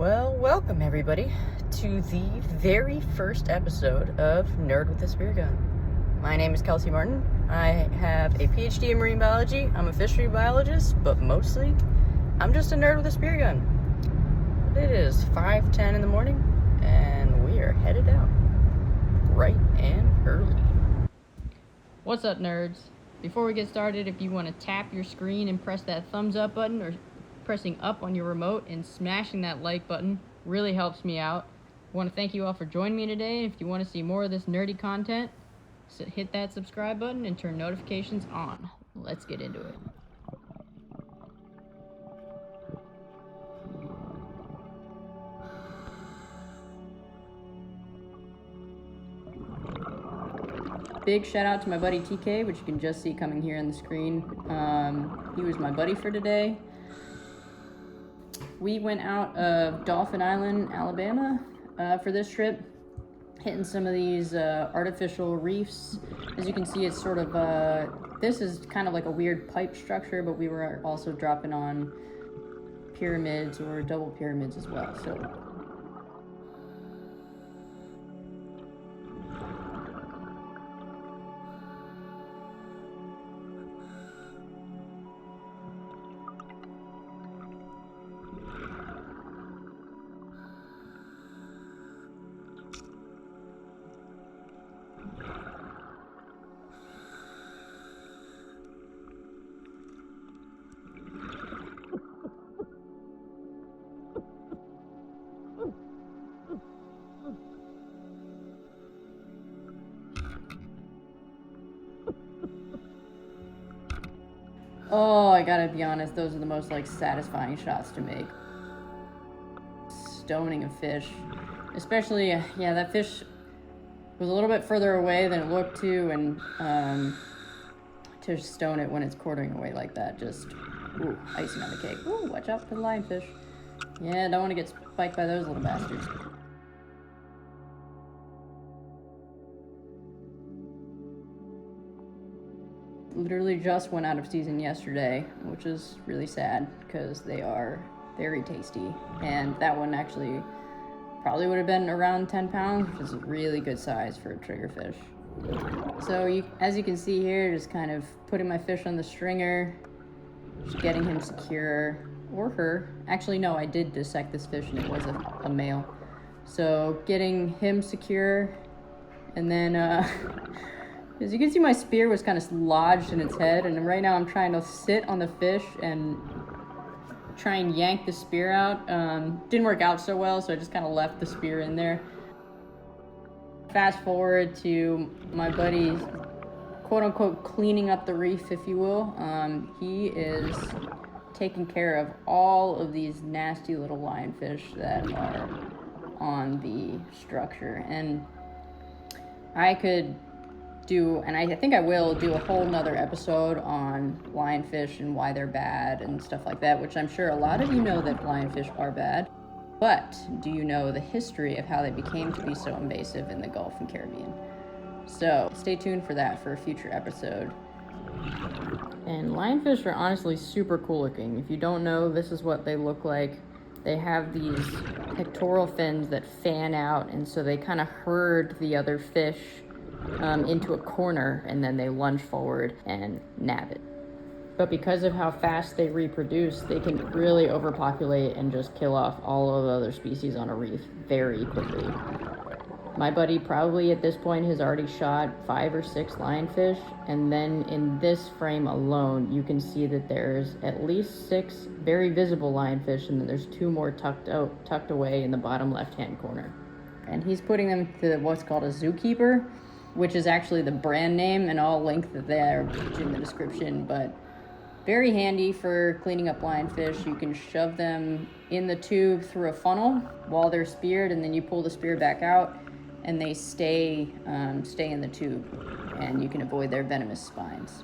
Well, welcome everybody to the very first episode of Nerd with a Spear Gun. My name is Kelsey Martin. I have a PhD in marine biology. I'm a fishery biologist, but mostly I'm just a nerd with a spear gun. It is 5:10 in the morning, and we are headed out bright and early. What's up, nerds? Before we get started, if you want to tap your screen and press that thumbs up button, or pressing up on your remote and smashing that like button really helps me out. I want to thank you all for joining me today. If you want to see more of this nerdy content, hit that subscribe button and turn notifications on. Let's get into it. Big shout out to my buddy TK, which you can just see coming here on the screen. He was my buddy for today. We went out of Dolphin Island, Alabama for this trip, hitting some of these artificial reefs. As you can see, it's sort of, this is kind of like a weird pipe structure, but we were also dropping on pyramids or double pyramids as well. So. Oh, I gotta be honest, those are the most satisfying shots to make. Stoning a fish. Especially, yeah, that fish was a little bit further away than it looked to, and to stone it when it's quartering away like that, just, ooh, icing on the cake. Ooh, watch out for the lionfish. Yeah, don't want to get spiked by those little bastards. Literally just went out of season yesterday, which is really sad because they are very tasty. And that one actually probably would have been around 10 pounds, which is a really good size for a triggerfish. So as you can see here, just kind of putting my fish on the stringer, just getting him secure, or her. Actually, no, I did dissect this fish and it was a male. So getting him secure, and then as you can see, my spear was kind of lodged in its head, and right now I'm trying to sit on the fish and try and yank the spear out. Didn't work out so well, so I just kind of left the spear in there. Fast forward to my buddy, quote-unquote, cleaning up the reef, if you will. He is taking care of all of these nasty little lionfish that are on the structure. And I could do, and I think I will do, a whole nother episode on lionfish and why they're bad and stuff like that, which I'm sure a lot of you know that lionfish are bad. But do you know the history of how they became to be so invasive in the Gulf and Caribbean? So stay tuned for that for a future episode. And lionfish are honestly super cool looking. If you don't know, this is what they look like. They have these pectoral fins that fan out, and so they kind of herd the other fish into a corner, and then they lunge forward and nab it. But because of how fast they reproduce, they can really overpopulate and just kill off all of the other species on a reef very quickly. My buddy probably at this point has already shot 5 or 6 lionfish, and then in this frame alone you can see that there's at least 6 very visible lionfish, and then there's 2 more tucked away in the bottom left hand corner. And he's putting them to what's called a Zookeeper, which is actually the brand name, and I'll link that there in the description. But very handy for cleaning up lionfish. You can shove them in the tube through a funnel while they're speared, and then you pull the spear back out, and they stay in the tube, and you can avoid their venomous spines.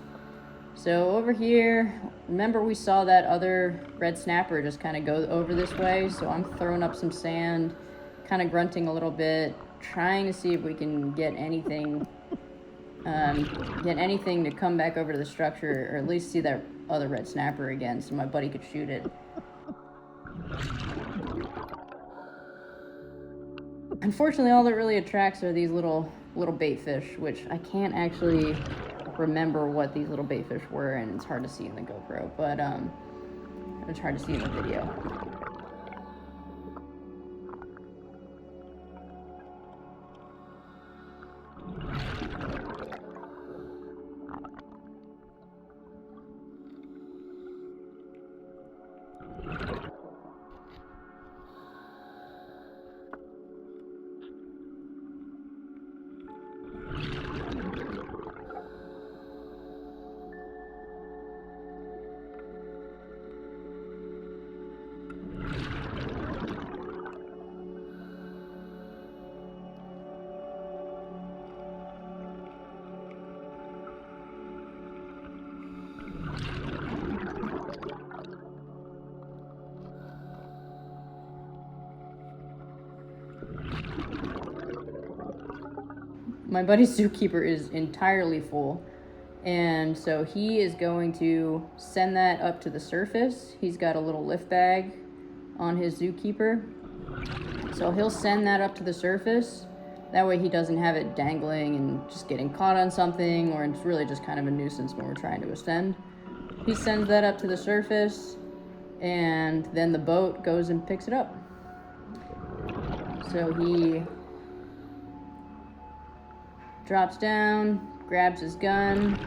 So over here, remember we saw that other red snapper just kind of go over this way, so I'm throwing up some sand, kind of grunting a little bit, trying to see if we can get anything to come back over to the structure, or at least see that other red snapper again so my buddy could shoot it. Unfortunately, all that really attracts are these little bait fish, which I can't actually remember what these little bait fish were, and it's hard to see in the GoPro, but it's hard to see in the video. My buddy's Zookeeper is entirely full, and so he is going to send that up to the surface. He's got a little lift bag on his Zookeeper, so he'll send that up to the surface. That way he doesn't have it dangling and just getting caught on something, or it's really just kind of a nuisance when we're trying to ascend. He sends that up to the surface, and then the boat goes and picks it up. So he drops down, grabs his gun,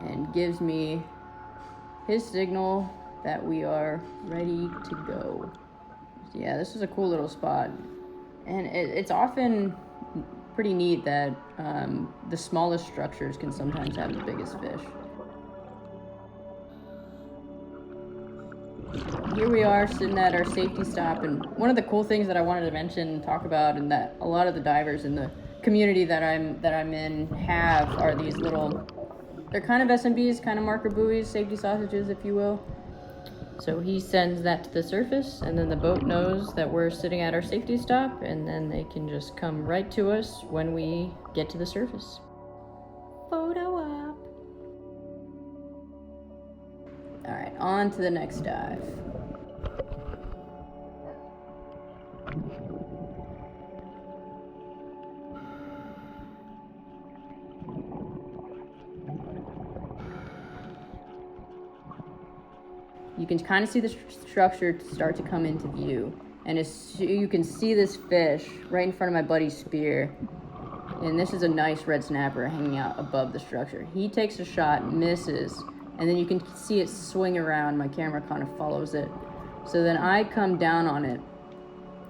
and gives me his signal that we are ready to go. Yeah, this is a cool little spot. And it's often pretty neat that the smallest structures can sometimes have the biggest fish. Here we are sitting at our safety stop, and one of the cool things that I wanted to mention and talk about, and that a lot of the divers in the community that I'm in have, are these little, they're kind of SMBs, kind of marker buoys, safety sausages, if you will. So he sends that to the surface, and then the boat knows that we're sitting at our safety stop, and then they can just come right to us when we get to the surface. Photo op. All right, on to the next dive. You can kind of see the structure start to come into view, and you can see this fish right in front of my buddy's spear, and this is a nice red snapper hanging out above the structure. He takes a shot, misses, and then you can see it swing around. My camera kind of follows it. So then I come down on it,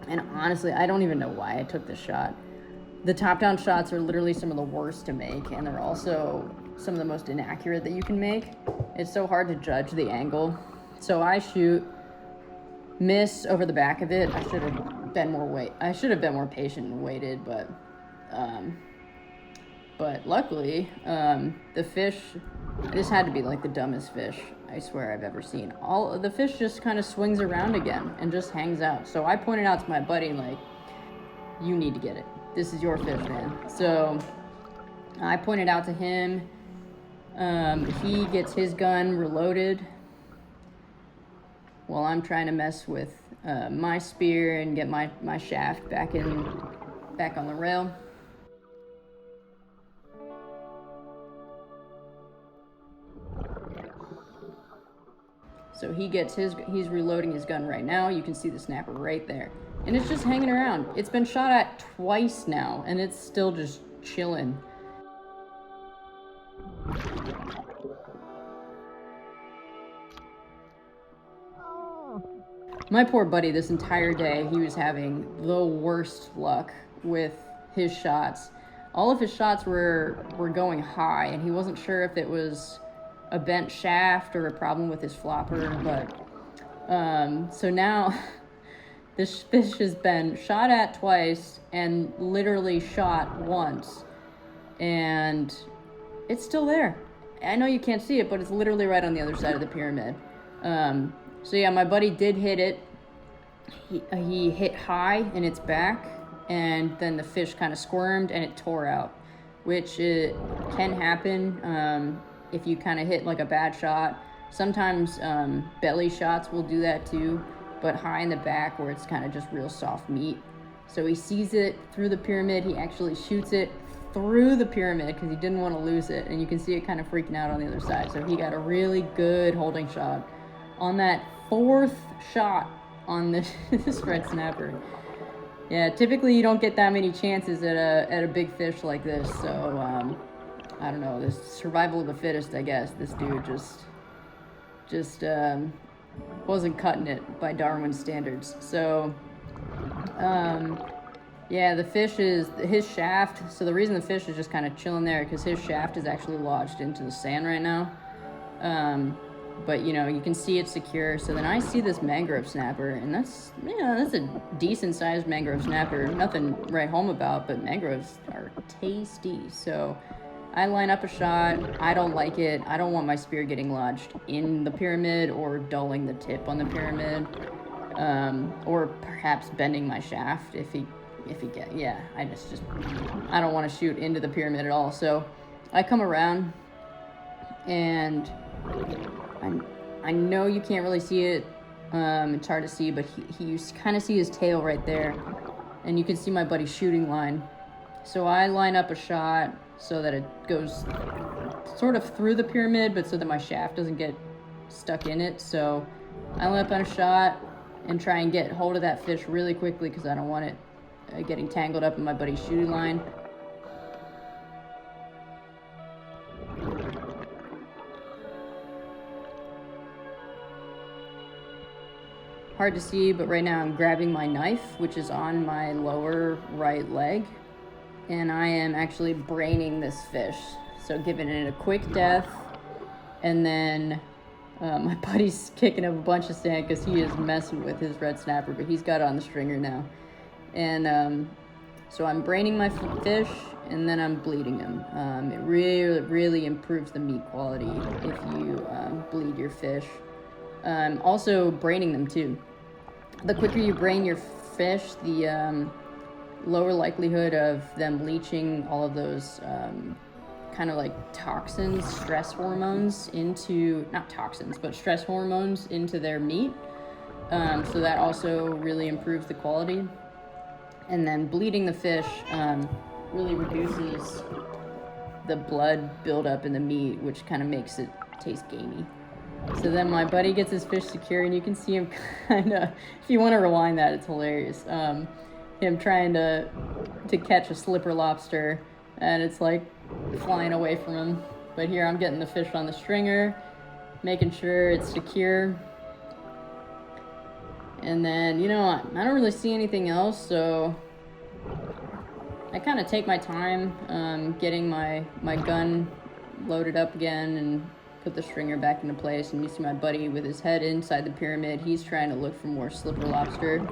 and honestly, I don't even know why I took this shot. The top-down shots are literally some of the worst to make, and they're also some of the most inaccurate that you can make. It's so hard to judge the angle. So I shoot, miss over the back of it. I should have been more patient and waited, but luckily, the fish, this had to be like the dumbest fish I swear I've ever seen. The fish just kind of swings around again and just hangs out. So I pointed out to my buddy, like, you need to get it. This is your fish, man. So I pointed out to him. He gets his gun reloaded while I'm trying to mess with my spear and get my shaft back on the rail. So he's reloading his gun right now. You can see the snapper right there. And it's just hanging around. It's been shot at twice now, and it's still just chilling. My poor buddy, this entire day, he was having the worst luck with his shots. All of his shots were going high, and he wasn't sure if it was a bent shaft or a problem with his flopper, but so now this fish has been shot at twice and literally shot once, and it's still there. I know you can't see it, but it's literally right on the other side of the pyramid. So yeah, my buddy did hit it. He hit high in its back, and then the fish kind of squirmed and it tore out, which it can happen if you kind of hit like a bad shot. Sometimes belly shots will do that too, but high in the back where it's kind of just real soft meat, So he sees it through the pyramid. He actually shoots it through the pyramid because he didn't want to lose it. And you can see it kind of freaking out on the other side. So he got a really good holding shot on that 4th shot on this red snapper. Yeah, typically you don't get that many chances at a big fish like this. So I don't know, this survival of the fittest, I guess. This dude just wasn't cutting it by Darwin standards. So yeah, the fish is his shaft. So the reason the fish is just kind of chilling there because his shaft is actually lodged into the sand right now. But you know, you can see it's secure. So then I see this mangrove snapper, and that's a decent sized mangrove snapper. Nothing to write home about, but mangroves are tasty. So I line up a shot. I don't like it. I don't want my spear getting lodged in the pyramid or dulling the tip on the pyramid, or perhaps bending my shaft if he yeah. I don't want to shoot into the pyramid at all. So I come around, and I know you can't really see it. It's hard to see, but you kind of see his tail right there, and you can see my buddy's shooting line. So I line up a shot so that it goes sort of through the pyramid, but so that my shaft doesn't get stuck in it. So I line up on a shot and try and get hold of that fish really quickly because I don't want it getting tangled up in my buddy's shooting line. Hard to see, but right now I'm grabbing my knife, which is on my lower right leg, and I am actually braining this fish. So giving it a quick death, and then my buddy's kicking up a bunch of sand because he is messing with his red snapper, but he's got it on the stringer now. And so I'm braining my fish, and then I'm bleeding him. It really, really improves the meat quality if you bleed your fish. Also braining them too. The quicker you brain your fish, the lower likelihood of them leaching all of those kind of like toxins, stress hormones into, not toxins, but stress hormones into their meat. So that also really improves the quality. And then bleeding the fish really reduces the blood buildup in the meat, which kind of makes it taste gamey. So then my buddy gets his fish secure, and you can see him kind of, if you want to rewind that, it's hilarious. Him trying to catch a slipper lobster, and it's like flying away from him. But here I'm getting the fish on the stringer, making sure it's secure. And then, you know, I don't really see anything else, so I kind of take my time getting my gun loaded up again and put the stringer back into place. And you see my buddy with his head inside the pyramid. He's trying to look for more slipper lobster.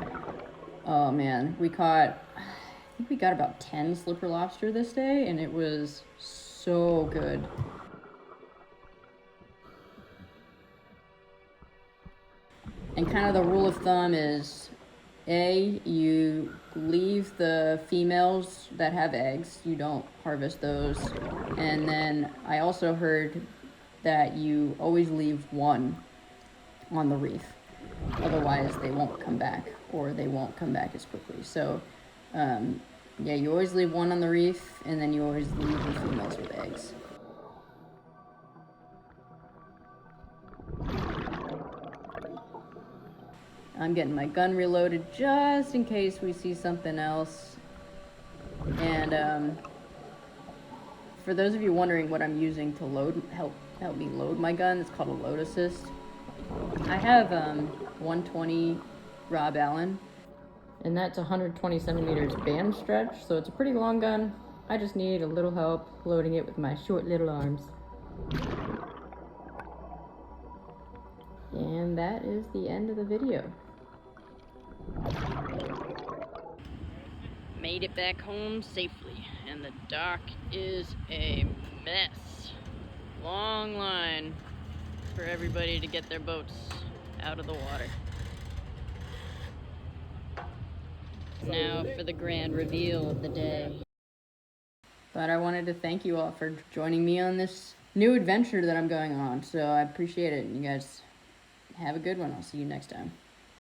Oh man, I think we got about 10 slipper lobster this day, and it was so good. And kind of the rule of thumb is, you leave the females that have eggs. You don't harvest those. And then I also heard that you always leave one on the reef. Otherwise, they won't come back, or they won't come back as quickly. So, yeah, you always leave one on the reef, and then you always leave the females with eggs. I'm getting my gun reloaded just in case we see something else. And for those of you wondering what I'm using to help me load my gun, it's called a load assist. I have 120 Rob Allen, and that's 120 centimeters band stretch, so it's a pretty long gun. I just need a little help loading it with my short little arms. And that is the end of the video. Made it back home safely, and the dock is a mess. Long line for everybody to get their boats out of the water. Now for the grand reveal of the day. But I wanted to thank you all for joining me on this new adventure that I'm going on, so I appreciate it. You guys have a good one. I'll see you next time.